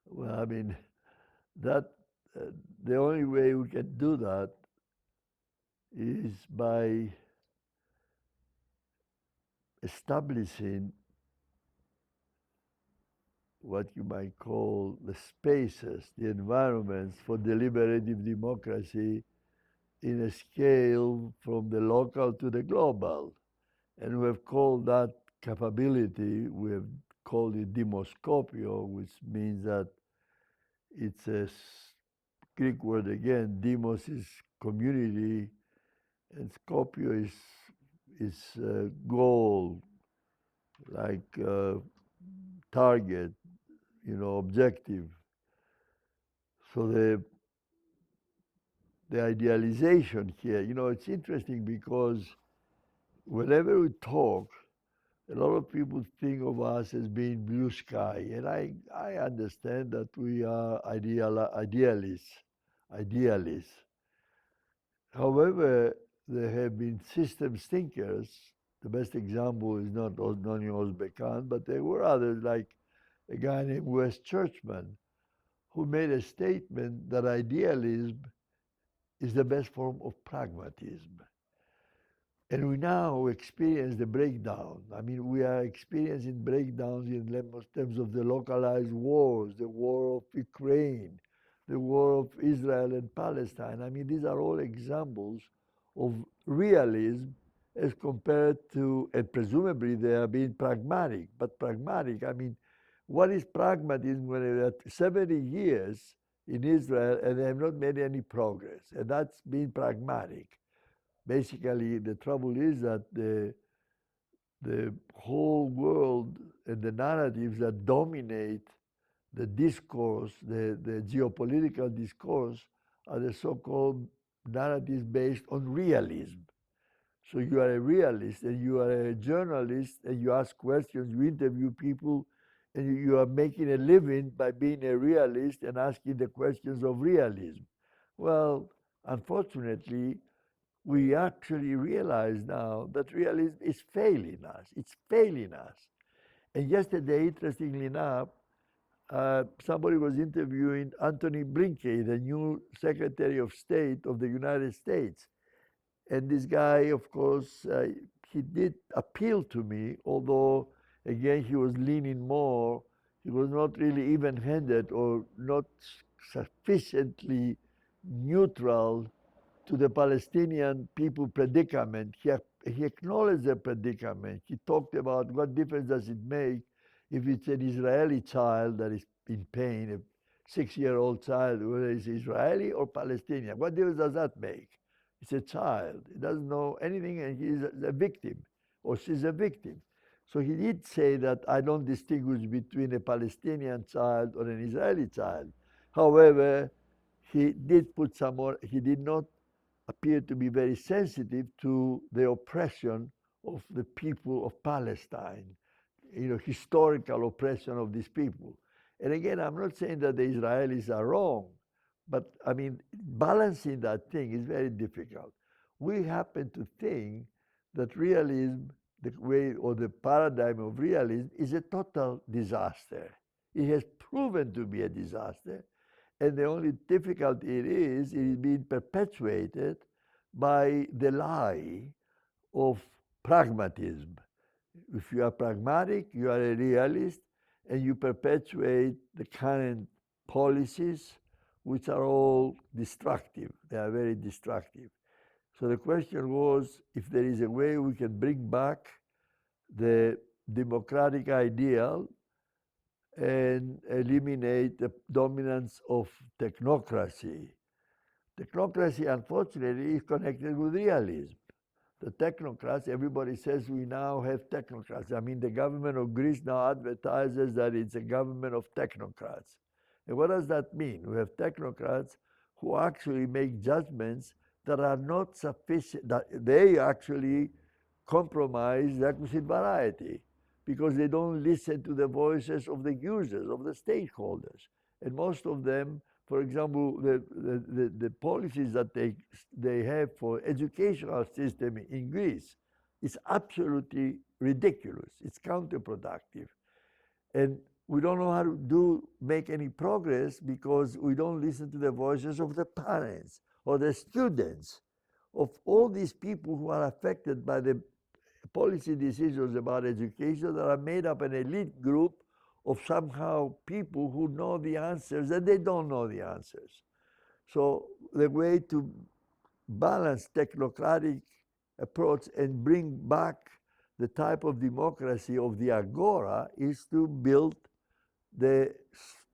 Well, I mean, that the only way we can do that is by establishing what you might call the spaces, the environments for deliberative democracy in a scale from the local to the global. And we have called that capability, we have called it demoscopio, which means that it's a Greek word again. Demos is community, and scopio is goal, like target, objective. So the idealization here, it's interesting because whenever we talk, a lot of people think of us as being blue sky, and I understand that we are idealists. However, there have been systems thinkers. The best example is not Noni Osbekan, but there were others like a guy named Wes Churchman, who made a statement that idealism is the best form of pragmatism. And we now experience the breakdown. I mean, we are experiencing breakdowns in terms of the localized wars, the war of Ukraine, the war of Israel and Palestine. I mean, these are all examples of realism as compared to, and presumably they are being pragmatic. But pragmatic, I mean, what is pragmatism when they are 70 years in Israel and they have not made any progress? And that's being pragmatic. Basically, the trouble is that the whole world and the narratives that dominate the discourse, the geopolitical discourse, are the so-called narratives based on realism. So you are a realist and you are a journalist and you ask questions, you interview people, and you are making a living by being a realist and asking the questions of realism. Well, unfortunately, we actually realize now that realism is failing us. It's failing us. And yesterday, interestingly enough, somebody was interviewing Anthony Blinken, the new Secretary of State of the United States. And this guy, of course, he did appeal to me, although, again, he was leaning more. He was not really even handed or not sufficiently neutral to the Palestinian people predicament. He acknowledged the predicament. He talked about what difference does it make if it's an Israeli child that is in pain, a 6-year-old child, whether it's Israeli or Palestinian. What difference does that make? It's a child. He doesn't know anything and he's a victim or she's a victim. So he did say that I don't distinguish between a Palestinian child or an Israeli child. However, he did put some more, he did not appear to be very sensitive to the oppression of the people of Palestine, historical oppression of these people. And again, I'm not saying that the Israelis are wrong, but I mean, balancing that thing is very difficult. We happen to think that realism, the way or the paradigm of realism, is a total disaster. It has proven to be a disaster. And the only difficulty it is being perpetuated by the lie of pragmatism. If you are pragmatic, you are a realist, and you perpetuate the current policies, which are all destructive. They are very destructive. So the question was if there is a way we can bring back the democratic ideal and eliminate the dominance of technocracy. Technocracy, unfortunately, is connected with realism. The technocrats, everybody says we now have technocrats. I mean, the government of Greece now advertises that it's a government of technocrats. And what does that mean? We have technocrats who actually make judgments that are not sufficient, that they actually compromise the requisite variety because they don't listen to the voices of the users, of the stakeholders. And most of them, for example, the policies that they have for educational system in Greece is absolutely ridiculous. It's counterproductive. And we don't know how to make any progress because we don't listen to the voices of the parents or the students, of all these people who are affected by the policy decisions about education that are made up an elite group of somehow people who know the answers and they don't know the answers. So the way to balance technocratic approach and bring back the type of democracy of the agora is to build the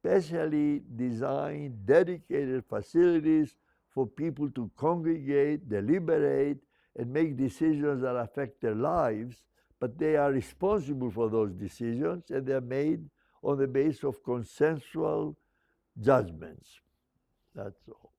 specially designed, dedicated facilities for people to congregate, deliberate, and make decisions that affect their lives, but they are responsible for those decisions, and they're made on the basis of consensual judgments. That's all.